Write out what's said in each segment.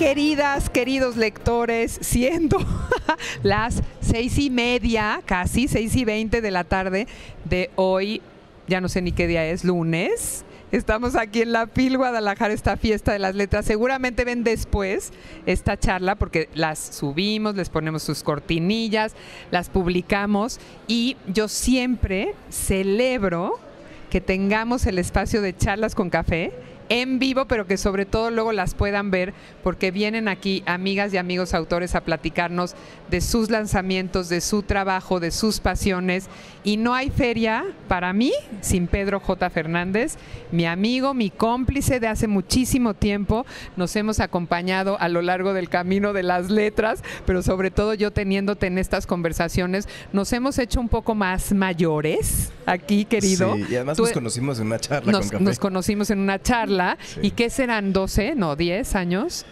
queridas, queridos lectores, siendo las 6:30, casi 6:20 de la tarde de hoy, ya no sé ni qué día es, lunes. Estamos aquí en la FIL Guadalajara, esta fiesta de las letras. Seguramente ven después esta charla porque las subimos, les ponemos sus cortinillas, las publicamos y yo siempre celebro que tengamos el espacio de charlas con café en vivo, pero que sobre todo luego las puedan ver porque vienen aquí amigas y amigos autores a platicarnos de sus lanzamientos, de su trabajo, de sus pasiones. Y no hay feria para mí sin Pedro J. Fernández, mi amigo, mi cómplice de hace muchísimo tiempo. Nos hemos acompañado a lo largo del camino de las letras, pero sobre todo yo teniéndote en estas conversaciones, nos hemos hecho un poco más mayores aquí, querido. Sí, y además nos conocimos en una charla con café. Nos conocimos en una charla. Sí. ¿Y qué serán? ¿12? No, ¿10 años?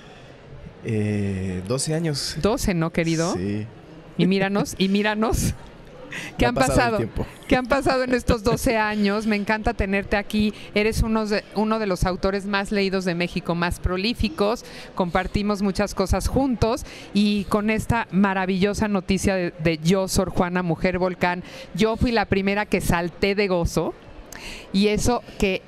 12 años. 12, ¿no, querido? Sí. Y míranos. ¿Qué han pasado? ¿Qué han pasado en estos 12 años? Me encanta tenerte aquí. Eres uno de los autores más leídos de México, más prolíficos. Compartimos muchas cosas juntos y con esta maravillosa noticia de Yo, Sor Juana, Mujer Volcán, yo fui la primera que salté de gozo y eso que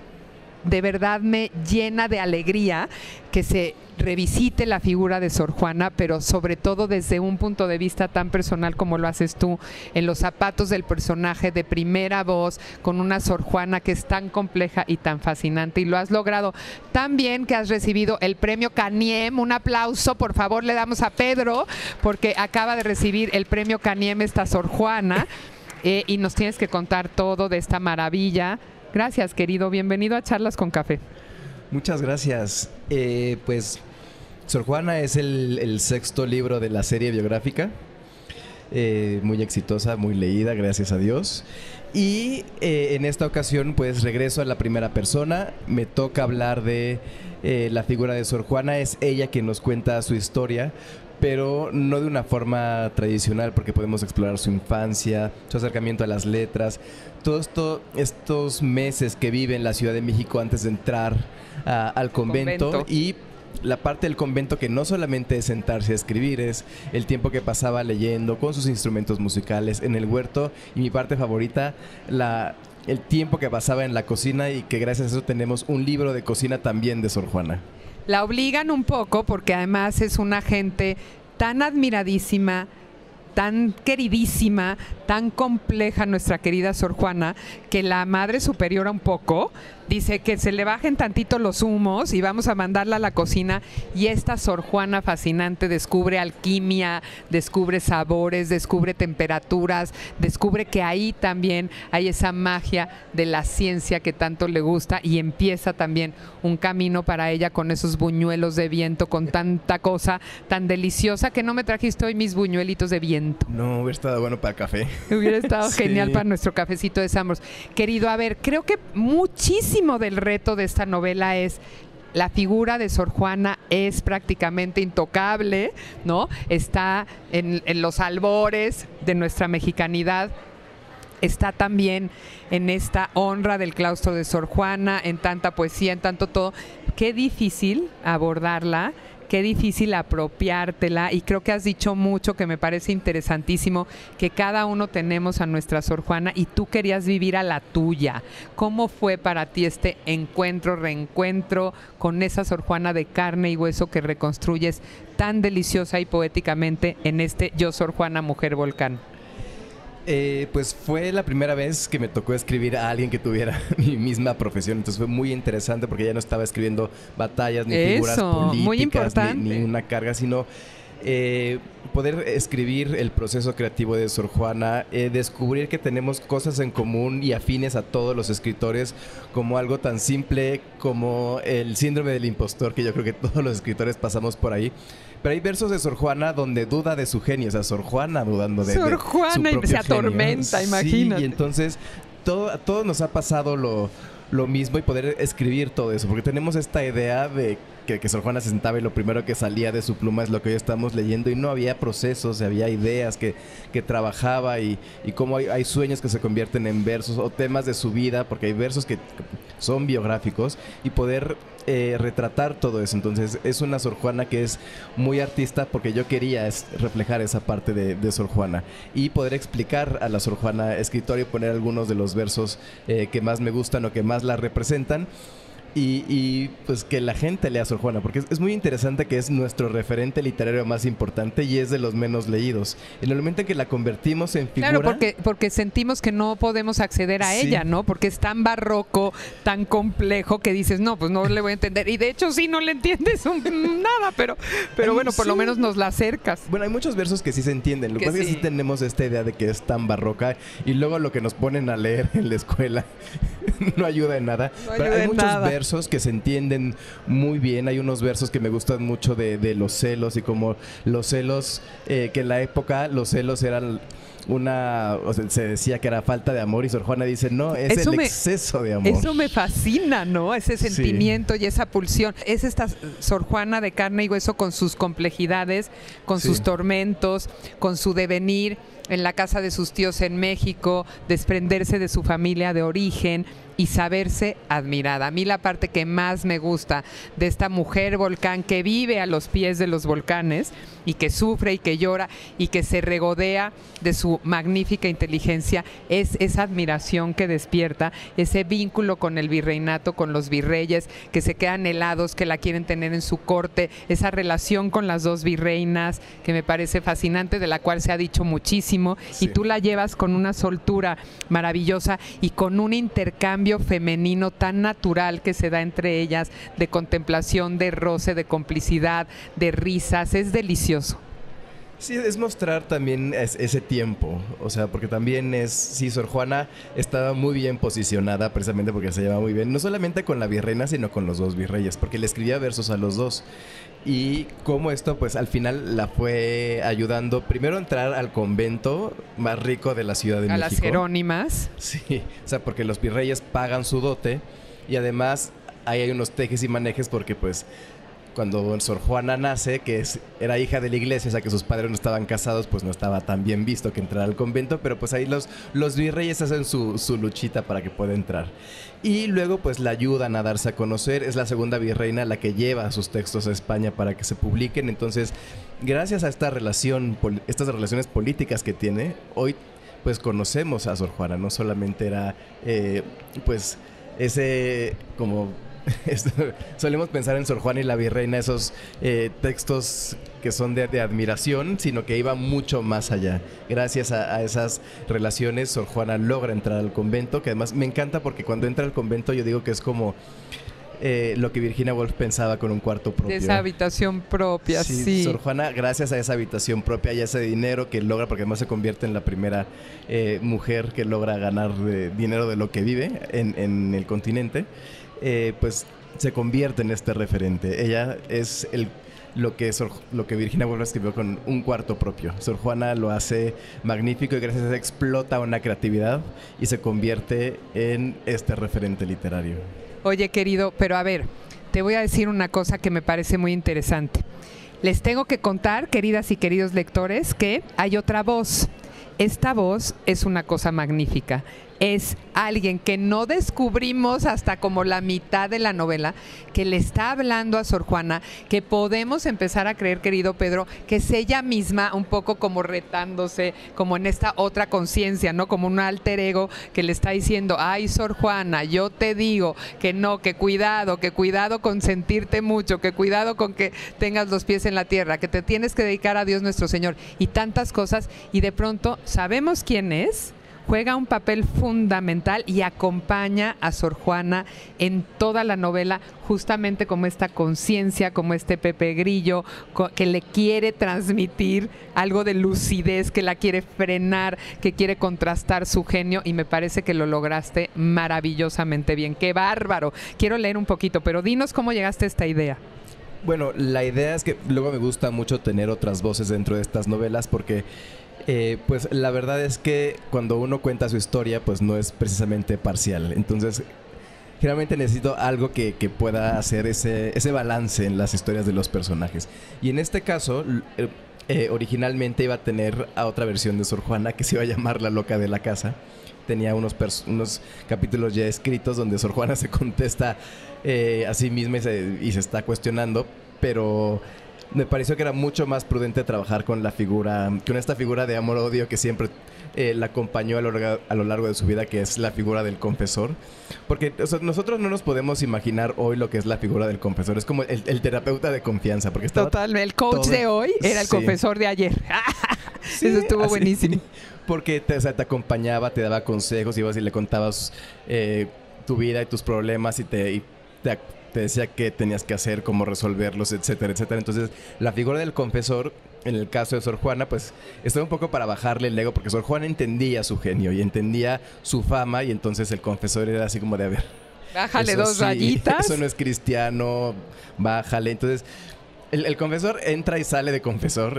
de verdad me llena de alegría que se revisite la figura de Sor Juana, pero sobre todo desde un punto de vista tan personal como lo haces tú, en los zapatos del personaje de primera voz, con una Sor Juana que es tan compleja y tan fascinante, y lo has logrado tan bien que has recibido el premio Caniem. Un aplauso, por favor, le damos a Pedro, porque acaba de recibir el premio Caniem esta Sor Juana, y nos tienes que contar todo de esta maravilla. Gracias, querido. Bienvenido a Charlas con Café. Muchas gracias. Pues Sor Juana es el sexto libro de la serie biográfica. Muy exitosa, muy leída, gracias a Dios. Y en esta ocasión pues regreso a la primera persona. Me toca hablar de la figura de Sor Juana. Es ella quien nos cuenta su historia, pero no de una forma tradicional, porque podemos explorar su infancia, su acercamiento a las letras, todos estos meses que vive en la Ciudad de México antes de entrar al convento. Y la parte del convento que no solamente es sentarse a escribir, es el tiempo que pasaba leyendo con sus instrumentos musicales en el huerto, y mi parte favorita, el tiempo que pasaba en la cocina, y que gracias a eso tenemos un libro de cocina también de Sor Juana. La obligan un poco porque además es una gente tan admiradísima, tan queridísima, tan compleja nuestra querida Sor Juana, que la Madre Superiora un poco dice que se le bajen tantito los humos y vamos a mandarla a la cocina, y esta Sor Juana fascinante descubre alquimia, descubre sabores, descubre temperaturas, descubre que ahí también hay esa magia de la ciencia que tanto le gusta, y empieza también un camino para ella con esos buñuelos de viento, con tanta cosa tan deliciosa. Que no me trajiste hoy mis buñuelitos de viento. No, hubiera estado bueno para café. Hubiera estado genial para nuestro cafecito de Sambros. Querido, a ver, creo que muchísimo del reto de esta novela es la figura de Sor Juana es prácticamente intocable, ¿no? Está en los albores de nuestra mexicanidad. Está también en esta honra del claustro de Sor Juana, en tanta poesía, en tanto todo. Qué difícil abordarla, qué difícil apropiártela, y creo que has dicho mucho que me parece interesantísimo, que cada uno tenemos a nuestra Sor Juana y tú querías vivir a la tuya. ¿Cómo fue para ti este encuentro, reencuentro con esa Sor Juana de carne y hueso que reconstruyes tan deliciosa y poéticamente en este Yo, Sor Juana, Mujer Volcán? Pues fue la primera vez que me tocó escribir a alguien que tuviera mi misma profesión, entonces fue muy interesante porque ya no estaba escribiendo batallas ni figuras políticas, muy importante, ni una carga, sino poder escribir el proceso creativo de Sor Juana, descubrir que tenemos cosas en común y afines a todos los escritores, como algo tan simple como el síndrome del impostor, que yo creo que todos los escritores pasamos por ahí. Pero hay versos de Sor Juana donde duda de su genio, o sea, Sor Juana dudando de Sor Juana su propio se atormenta, genio. imagínate. Sí, y entonces a todos nos ha pasado lo mismo, y poder escribir todo eso, porque tenemos esta idea de que Sor Juana se sentaba y lo primero que salía de su pluma es lo que hoy estamos leyendo, y no había procesos, había ideas que trabajaba, y cómo hay sueños que se convierten en versos o temas de su vida, porque hay versos que son biográficos, y poder retratar todo eso. Entonces es una Sor Juana que es muy artista, porque yo quería reflejar esa parte de Sor Juana y poder explicar a la Sor Juana escritora y poner algunos de los versos que más me gustan o que más la representan. Y pues que la gente lea a Sor Juana, porque es muy interesante que es nuestro referente literario más importante y es de los menos leídos. En el momento en que la convertimos en figura... Claro, porque sentimos que no podemos acceder a ella, ¿no? Porque es tan barroco, tan complejo, que dices, no, pues no le voy a entender. Y de hecho sí, no le entiendes nada, pero bueno, por lo menos nos la acercas. Bueno, hay muchos versos que sí se entienden. Lo que pasa es que sí tenemos esta idea de que es tan barroca, y luego lo que nos ponen a leer en la escuela no ayuda en nada. Pero hay muchos versos que se entienden muy bien. Hay unos versos que me gustan mucho de los celos, y como los celos, que en la época los celos eran o sea, se decía que era falta de amor, y Sor Juana dice, no, es el exceso de amor. Eso me fascina, ¿no? Ese sentimiento y esa pulsión. Es esta Sor Juana de carne y hueso, con sus complejidades, con sus tormentos, con su devenir en la casa de sus tíos en México, desprenderse de su familia de origen y saberse admirada. A mí la parte que más me gusta de esta mujer volcán, que vive a los pies de los volcanes y que sufre y que llora y que se regodea de su magnífica inteligencia, es esa admiración que despierta, ese vínculo con el virreinato, con los virreyes, que se quedan helados, que la quieren tener en su corte, esa relación con las dos virreinas que me parece fascinante, de la cual se ha dicho muchísimo, y tú la llevas con una soltura maravillosa y con un intercambio femenino tan natural que se da entre ellas, de contemplación, de roce, de complicidad, de risas. Es delicioso. Sí, es mostrar también ese tiempo, o sea, porque también Sor Juana estaba muy bien posicionada, precisamente porque se llevaba muy bien, no solamente con la virreina, sino con los dos virreyes, porque le escribía versos a los dos. Y cómo esto, pues al final la fue ayudando primero a entrar al convento más rico de la Ciudad de México. A las Jerónimas. Sí, o sea, porque los virreyes pagan su dote, y además ahí hay unos tejes y manejes, porque pues cuando Sor Juana nace, que era hija de la iglesia, o sea que sus padres no estaban casados, pues no estaba tan bien visto que entrara al convento, pero pues ahí los virreyes hacen su luchita para que pueda entrar. Y luego pues la ayudan a darse a conocer. Es la segunda virreina la que lleva sus textos a España para que se publiquen. Entonces, gracias a estas relaciones políticas que tiene, hoy pues conocemos a Sor Juana. No solamente era pues ese como... solemos pensar en Sor Juana y la virreina, esos textos que son de admiración, sino que iba mucho más allá. Gracias a esas relaciones, Sor Juana logra entrar al convento, que además me encanta, porque cuando entra al convento yo digo que es como lo que Virginia Woolf pensaba con un cuarto propio. De esa habitación propia, sí. Sor Juana, gracias a esa habitación propia y a ese dinero que logra, porque además se convierte en la primera mujer que logra ganar dinero de lo que vive en el continente, pues se convierte en este referente. Ella es lo que Virginia Woolf escribió con un cuarto propio. Sor Juana lo hace magnífico, y gracias a eso explota una creatividad y se convierte en este referente literario. Oye, querido, pero a ver, te voy a decir una cosa que me parece muy interesante. Les tengo que contar, queridas y queridos lectores, que hay otra voz. Esta voz es una cosa magnífica. Es alguien que no descubrimos hasta como la mitad de la novela, que le está hablando a Sor Juana, que podemos empezar a creer, querido Pedro, que es ella misma un poco como retándose, como en esta otra conciencia, ¿no? Como un alter ego que le está diciendo, ay, Sor Juana, yo te digo que no, que cuidado con sentirte mucho, que cuidado con que tengas los pies en la tierra, que te tienes que dedicar a Dios nuestro Señor, y tantas cosas, y de pronto sabemos quién es. Juega un papel fundamental y acompaña a Sor Juana en toda la novela, justamente como esta conciencia, como este Pepe Grillo, que le quiere transmitir algo de lucidez, que la quiere frenar, que quiere contrastar su genio, y me parece que lo lograste maravillosamente bien. ¡Qué bárbaro! Quiero leer un poquito, pero dinos cómo llegaste a esta idea. Bueno, la idea es que luego me gusta mucho tener otras voces dentro de estas novelas, porque pues la verdad es que cuando uno cuenta su historia, pues no es precisamente parcial. Entonces generalmente necesito algo que pueda hacer ese balance en las historias de los personajes. Y en este caso, originalmente iba a tener a otra versión de Sor Juana que se iba a llamar La Loca de la Casa. Tenía unos capítulos ya escritos donde Sor Juana se contesta a sí misma y se está cuestionando, pero me pareció que era mucho más prudente trabajar con esta figura de amor-odio que siempre la acompañó a lo largo de su vida, que es la figura del confesor. Porque nosotros no nos podemos imaginar hoy lo que es la figura del confesor. Es como el terapeuta de confianza. Porque totalmente, el coach de hoy era el confesor de ayer. Sí, eso estuvo buenísimo. Porque te acompañaba, te daba consejos, ibas y le contabas tu vida y tus problemas y te decía qué tenías que hacer, cómo resolverlos, etcétera, etcétera. Entonces, la figura del confesor, en el caso de Sor Juana, pues estaba un poco para bajarle el ego, porque Sor Juana entendía su genio y entendía su fama, y entonces el confesor era así como de, a ver, bájale dos rayitas. Eso no es cristiano, bájale. Entonces, el confesor entra y sale de confesor,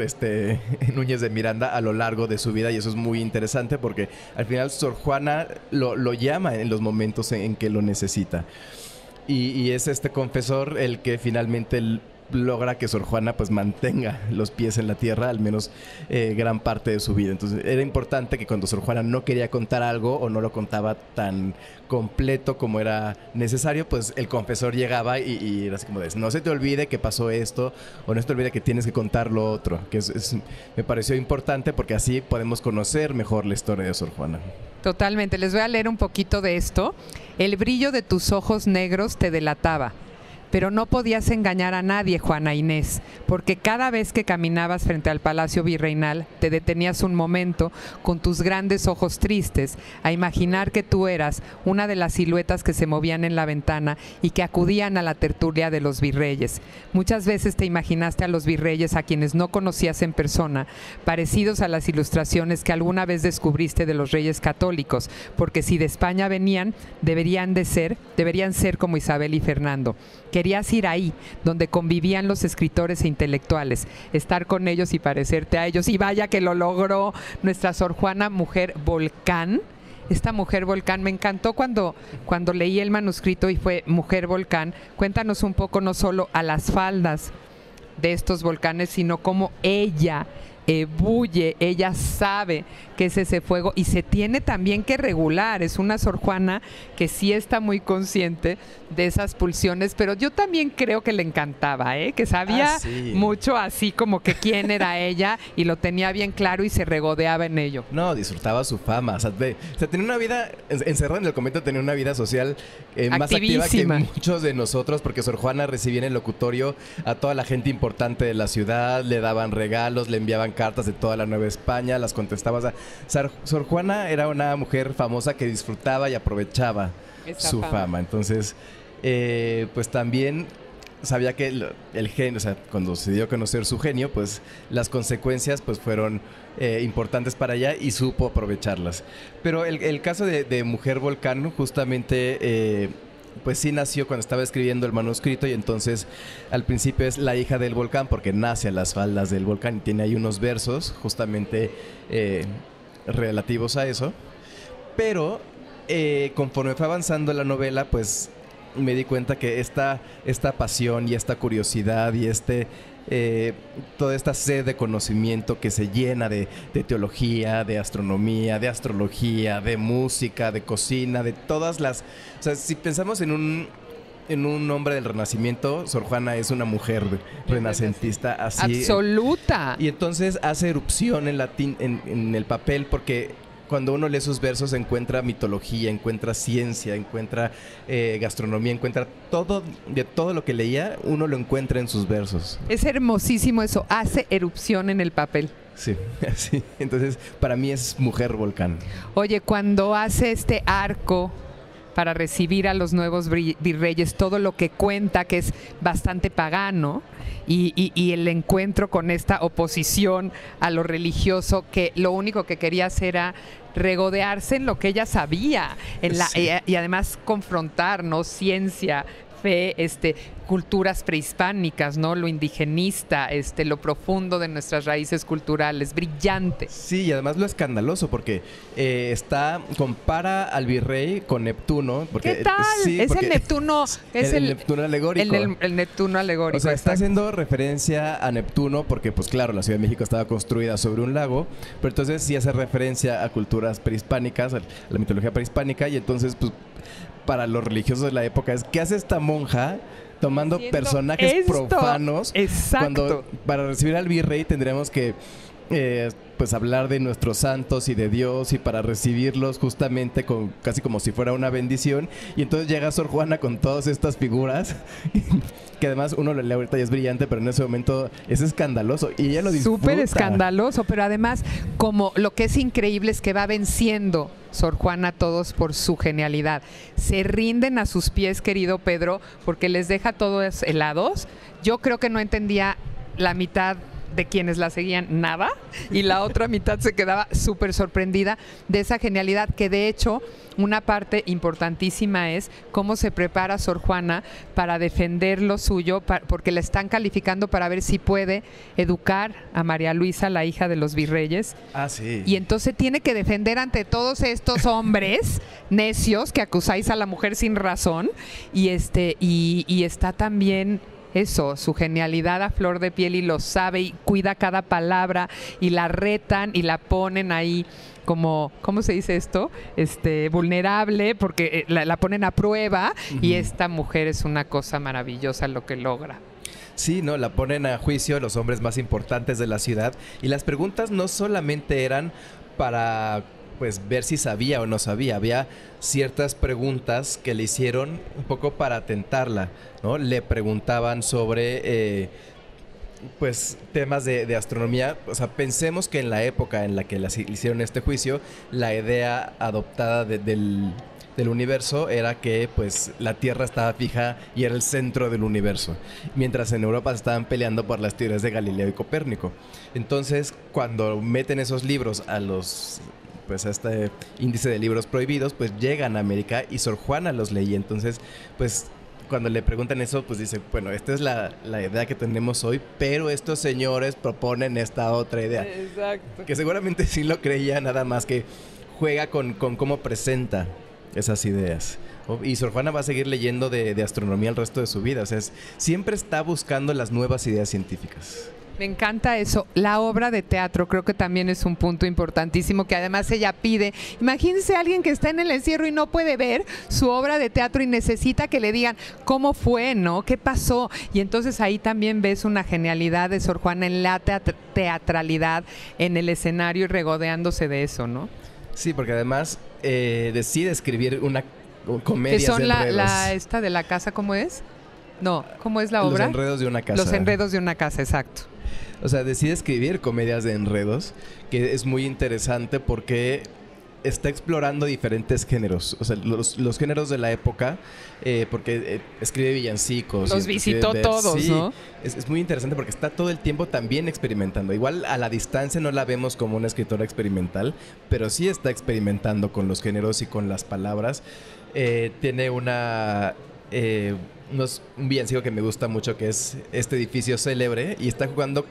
Núñez de Miranda, a lo largo de su vida, y eso es muy interesante porque al final Sor Juana lo llama en los momentos en que lo necesita. Y es este confesor el que finalmente logra que Sor Juana pues mantenga los pies en la tierra, al menos gran parte de su vida. Entonces era importante que cuando Sor Juana no quería contar algo o no lo contaba tan completo como era necesario, pues el confesor llegaba y era así como de, no se te olvide que pasó esto, o no se te olvide que tienes que contar lo otro, que me pareció importante porque así podemos conocer mejor la historia de Sor Juana. Totalmente, les voy a leer un poquito de esto. El brillo de tus ojos negros te delataba, pero no podías engañar a nadie, Juana Inés, porque cada vez que caminabas frente al Palacio Virreinal te detenías un momento con tus grandes ojos tristes a imaginar que tú eras una de las siluetas que se movían en la ventana y que acudían a la tertulia de los virreyes. Muchas veces te imaginaste a los virreyes a quienes no conocías en persona, parecidos a las ilustraciones que alguna vez descubriste de los reyes católicos, porque si de España venían, deberían ser como Isabel y Fernando. Querías ir ahí, donde convivían los escritores e intelectuales, estar con ellos y parecerte a ellos. Y vaya que lo logró nuestra Sor Juana, mujer volcán. Esta mujer volcán, me encantó cuando leí el manuscrito y fue Mujer Volcán. Cuéntanos un poco, no solo a las faldas de estos volcanes, sino cómo ella bulle, ella sabe que es ese fuego y se tiene también que regular. Es una Sor Juana que sí está muy consciente de esas pulsiones, pero yo también creo que le encantaba, que sabía mucho así como que quién era ella y lo tenía bien claro y se regodeaba en ello. No, disfrutaba su fama, o sea, tenía una vida, encerrada en el convento, tenía una vida social más activa que muchos de nosotros, porque Sor Juana recibía en el locutorio a toda la gente importante de la ciudad, le daban regalos, le enviaban cartas de toda la Nueva España, las contestaba. O sea, Sor Juana era una mujer famosa que disfrutaba y aprovechaba su fama. Entonces, pues también sabía que el genio, o sea, cuando se dio a conocer su genio, pues las consecuencias pues fueron importantes para ella y supo aprovecharlas. Pero el caso de Mujer Volcán justamente pues sí nació cuando estaba escribiendo el manuscrito, y entonces al principio es la hija del volcán porque nace a las faldas del volcán y tiene ahí unos versos justamente relativos a eso. Pero conforme fue avanzando la novela, pues me di cuenta que esta pasión y esta curiosidad y toda esta sed de conocimiento que se llena de teología, de astronomía, de astrología, de música, de cocina, de todas las... O sea, si pensamos en un hombre del Renacimiento, Sor Juana es una mujer renacentista así. Absoluta. Y entonces hace erupción en el papel, porque cuando uno lee sus versos encuentra mitología, encuentra ciencia, encuentra gastronomía, encuentra todo, de todo lo que leía, uno lo encuentra en sus versos. Es hermosísimo eso, hace erupción en el papel. Sí, sí. Entonces para mí es Mujer Volcán. Oye, cuando hace este arco para recibir a los nuevos virreyes, todo lo que cuenta, que es bastante pagano, y el encuentro con esta oposición a lo religioso, que lo único que quería hacer era regodearse en lo que ella sabía, y además confrontar, ¿no? Ciencia, fe, culturas prehispánicas, ¿no? Lo indigenista, lo profundo de nuestras raíces culturales, brillante. Sí, y además lo escandaloso, porque compara al virrey con Neptuno. Porque, ¿qué tal? Sí, es el Neptuno, es el Neptuno alegórico. El Neptuno alegórico. O sea, está haciendo referencia a Neptuno porque, pues claro, la Ciudad de México estaba construida sobre un lago, pero entonces sí hace referencia a culturas prehispánicas, a la mitología prehispánica, y entonces, pues, para los religiosos de la época es, ¿qué hace esta monja tomando personajes profanos? Exacto. Cuando para recibir al virrey tendríamos que pues hablar de nuestros santos y de Dios, y para recibirlos justamente casi como si fuera una bendición, y entonces llega Sor Juana con todas estas figuras que además uno lo lee ahorita y es brillante, pero en ese momento es escandaloso y ella lo disfruta. Súper escandaloso, pero además como lo que es increíble es que va venciendo Sor Juana a todos por su genialidad. Se rinden a sus pies, querido Pedro, porque les deja todos helados. Yo creo que no entendía la mitad de quienes la seguían nada, y la otra mitad se quedaba súper sorprendida de esa genialidad, que de hecho una parte importantísima es cómo se prepara Sor Juana para defender lo suyo, porque la están calificando para ver si puede educar a María Luisa, la hija de los virreyes. Ah, sí. Y entonces tiene que defender ante todos estos hombres necios que acusáis a la mujer sin razón, y está también eso, su genialidad a flor de piel, y lo sabe y cuida cada palabra, y la retan y la ponen ahí como, ¿cómo se dice esto? Vulnerable, porque la ponen a prueba. Y esta mujer es una cosa maravillosa lo que logra. Sí, no, la ponen a juicio los hombres más importantes de la ciudad, y las preguntas no solamente eran para pues ver si sabía o no sabía. Había ciertas preguntas que le hicieron un poco para tentarla, ¿no? Le preguntaban sobre pues temas de astronomía. O sea, pensemos que en la época en la que le hicieron este juicio, la idea adoptada del universo era que pues la Tierra estaba fija y era el centro del universo, mientras en Europa se estaban peleando por las teorías de Galileo y Copérnico. Entonces, cuando meten esos libros a este índice de libros prohibidos, pues llegan a América, y Sor Juana los leía. Entonces, pues cuando le preguntan eso, pues dice, bueno, esta es la idea que tenemos hoy, pero estos señores proponen esta otra idea. Exacto. Que seguramente sí lo creía, nada más que juega con cómo presenta esas ideas. Y Sor Juana va a seguir leyendo de astronomía el resto de su vida. O sea, siempre está buscando las nuevas ideas científicas. Me encanta eso. La obra de teatro creo que también es un punto importantísimo, que además ella pide. Imagínense a alguien que está en el encierro y no puede ver su obra de teatro y necesita que le digan cómo fue, ¿no? ¿Qué pasó? Y entonces ahí también ves una genialidad de Sor Juana en la teatralidad, en el escenario, y regodeándose de eso, ¿no? Sí, porque además decide escribir una comedia. Que son esta de la casa, ¿cómo es? No, ¿cómo es la obra? Los enredos de una casa. Los enredos de una casa, exacto. O sea, decide escribir comedias de enredos, que es muy interesante porque está explorando diferentes géneros. O sea, los géneros de la época, porque escribe villancicos. Los visitó todos, sí, ¿no? Es muy interesante porque está todo el tiempo también experimentando. Igual a la distancia no la vemos como una escritora experimental, pero sí está experimentando con los géneros y con las palabras. Tiene un villancico que me gusta mucho, que es Este edificio célebre, y está jugando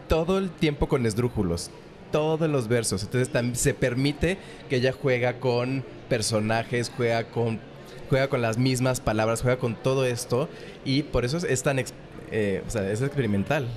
todo el tiempo con esdrújulos, todos los versos. Entonces también se permite que ella juega con personajes, juega con las mismas palabras, juega con todo esto, y por eso es tan es experimental.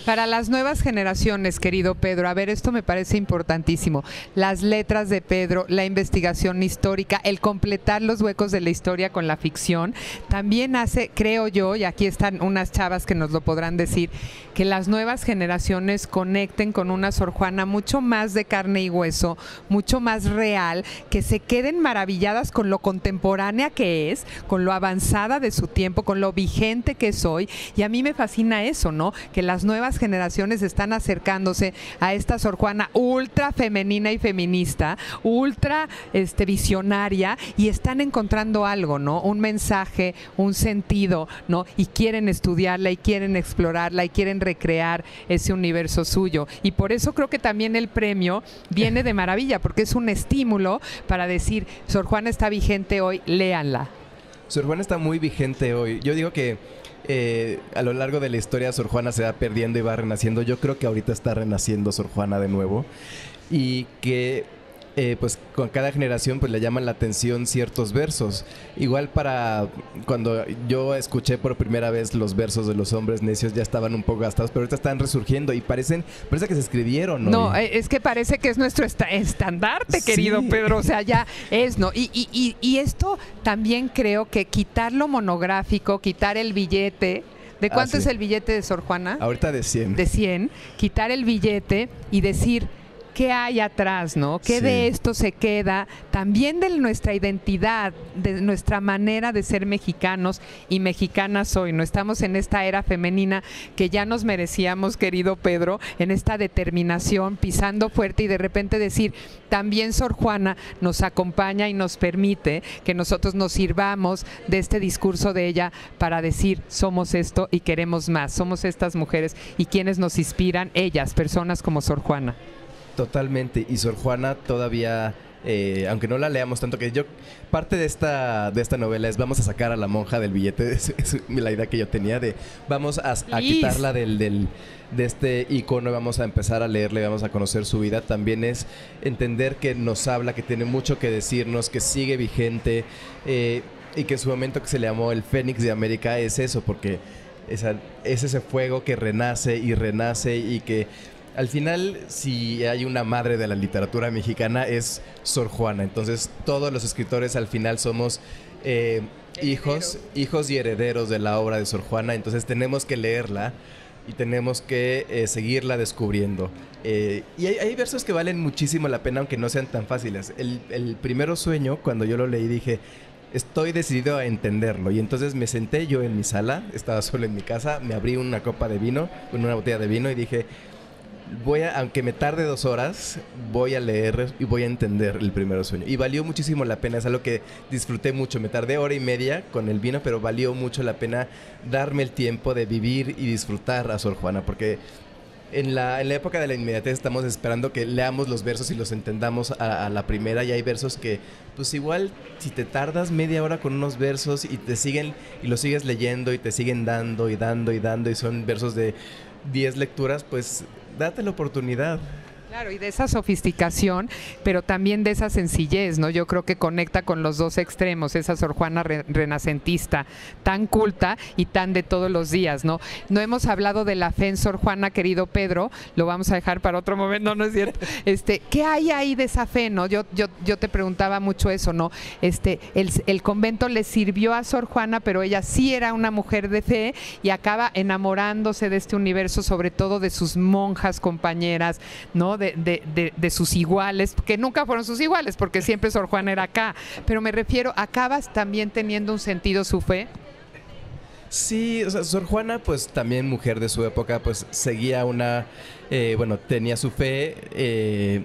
Para las nuevas generaciones, querido Pedro, a ver, esto me parece importantísimo. Las letras de Pedro, la investigación histórica, el completar los huecos de la historia con la ficción, también hace, creo yo, y aquí están unas chavas que nos lo podrán decir, que las nuevas generaciones conecten con una Sor Juana mucho más de carne y hueso, mucho más real, que se queden maravilladas con lo contemporánea que es, con lo avanzada de su tiempo, con lo vigente que es hoy. Y a mí me fascina eso, ¿no? Que las nuevas generaciones están acercándose a esta Sor Juana ultra femenina y feminista, ultra visionaria, y están encontrando algo, ¿no? Un mensaje, un sentido, ¿no? Y quieren estudiarla y quieren explorarla y quieren recrear ese universo suyo. Y por eso creo que también el premio viene de maravilla, porque es un estímulo para decir, Sor Juana está vigente hoy, léanla. Sor Juana está muy vigente hoy. Yo digo que a lo largo de la historia Sor Juana se va perdiendo y va renaciendo. Yo creo que ahorita está renaciendo Sor Juana de nuevo. Y que pues con cada generación pues le llaman la atención ciertos versos. Igual para cuando yo escuché por primera vez los versos de los hombres necios ya estaban un poco gastados, pero ahorita están resurgiendo y parece que se escribieron hoy. No, es que parece que es nuestro estandarte, querido Pedro, o sea, ya es, ¿no? Y esto también creo que quitar lo monográfico, quitar el billete. ¿De cuánto es el billete de Sor Juana? Ahorita de 100. De 100, quitar el billete y decir qué hay atrás, ¿no? ¿Qué de esto se queda? También de nuestra identidad, de nuestra manera de ser mexicanos y mexicanas hoy, ¿no? Estamos en esta era femenina que ya nos merecíamos, querido Pedro, en esta determinación, pisando fuerte y de repente decir, también Sor Juana nos acompaña y nos permite que nosotros nos sirvamos de este discurso de ella para decir, somos esto y queremos más, somos estas mujeres y quienes nos inspiran, ellas, personas como Sor Juana. Totalmente, y Sor Juana todavía, aunque no la leamos tanto, que yo, parte de esta novela es vamos a sacar a la monja del billete, es la idea que yo tenía de vamos a quitarla de este icono, vamos a empezar a leerle, vamos a conocer su vida. También es entender que nos habla, que tiene mucho que decirnos, que sigue vigente, y que en su momento que se le llamó el Fénix de América es eso, porque es ese fuego que renace y que al final, si hay una madre de la literatura mexicana, es Sor Juana. Entonces, todos los escritores al final somos hijos y herederos de la obra de Sor Juana. Entonces, tenemos que leerla y tenemos que seguirla descubriendo. Y hay versos que valen muchísimo la pena, aunque no sean tan fáciles. El primero sueño, cuando yo lo leí, dije, estoy decidido a entenderlo. Y entonces me senté yo en mi sala, estaba solo en mi casa, me abrí una copa de vino, una botella de vino y dije, aunque me tarde 2 horas, voy a leer y voy a entender el primer sueño. Y valió muchísimo la pena, es algo que disfruté mucho. Me tardé 1:30 con el vino, pero valió mucho la pena darme el tiempo de vivir y disfrutar a Sor Juana, porque en la época de la inmediatez estamos esperando que leamos los versos y los entendamos a la primera, y hay versos que, pues igual, si te tardas media hora con unos versos y te siguen, y los sigues leyendo y te siguen dando y dando y dando, y son versos de 10 lecturas, pues date la oportunidad. Claro, y de esa sofisticación, pero también de esa sencillez, ¿no? Yo creo que conecta con los dos extremos, esa Sor Juana renacentista, tan culta y tan de todos los días, ¿no? No hemos hablado de la fe en Sor Juana, querido Pedro, lo vamos a dejar para otro momento, ¿no es cierto? ¿Qué hay ahí de esa fe, no? Yo te preguntaba mucho eso, ¿no? El convento le sirvió a Sor Juana, pero ella sí era una mujer de fe y acaba enamorándose de este universo, sobre todo de sus monjas compañeras, ¿no? De sus iguales, que nunca fueron sus iguales, porque siempre Sor Juana era acá, pero me refiero, ¿acabas también teniendo un sentido su fe? Sí, o sea, Sor Juana, pues también mujer de su época, pues seguía tenía su fe,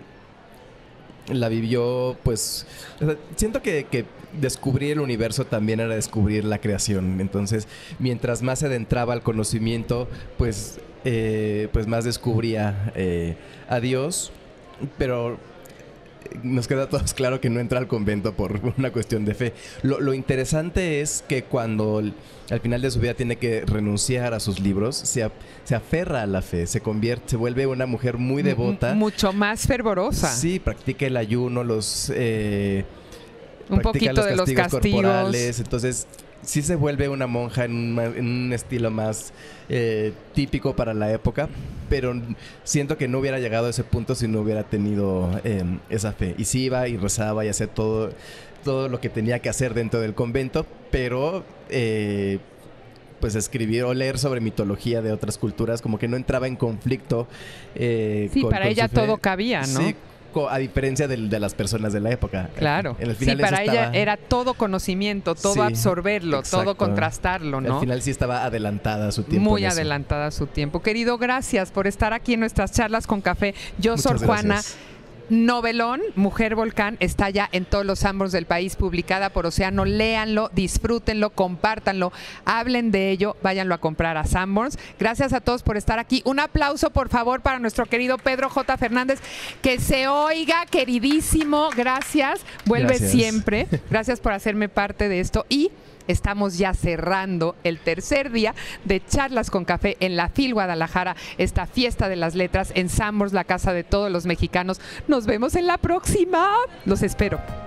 la vivió, pues, o sea, siento que descubrir el universo también era descubrir la creación. Entonces, mientras más se adentraba al conocimiento, pues más descubría a Dios, pero nos queda a todos claro que no entra al convento por una cuestión de fe. Lo interesante es que cuando al final de su vida tiene que renunciar a sus libros, se aferra a la fe, se vuelve una mujer muy devota. Mucho más fervorosa. Sí, practica el ayuno, un poquito de los castigos corporales. Entonces sí se vuelve una monja en un estilo más típico para la época, pero siento que no hubiera llegado a ese punto si no hubiera tenido esa fe. Y sí iba y rezaba y hacía todo lo que tenía que hacer dentro del convento, pero pues escribir o leer sobre mitología de otras culturas como que no entraba en conflicto. Para ella todo cabía, ¿no? Sí, a diferencia de las personas de la época. Claro. En el final para ella era todo conocimiento, todo absorberlo, exacto. Todo contrastarlo, ¿no? Al final sí estaba adelantada a su tiempo. Muy adelantada a su tiempo. Querido, gracias por estar aquí en nuestras charlas con café. Yo, Sor Juana. Novelón, Mujer Volcán, está ya en todos los Sanborns del país, publicada por Océano. Léanlo, disfrútenlo, compártanlo, hablen de ello, váyanlo a comprar a Sanborns. Gracias a todos por estar aquí. Un aplauso, por favor, para nuestro querido Pedro J. Fernández. Que se oiga, queridísimo. Gracias. Vuelve siempre. Gracias por hacerme parte de esto. Y Estamos ya cerrando el tercer día de Charlas con Café en la FIL Guadalajara, esta fiesta de las letras en Sanborns, la casa de todos los mexicanos. Nos vemos en la próxima. Los espero.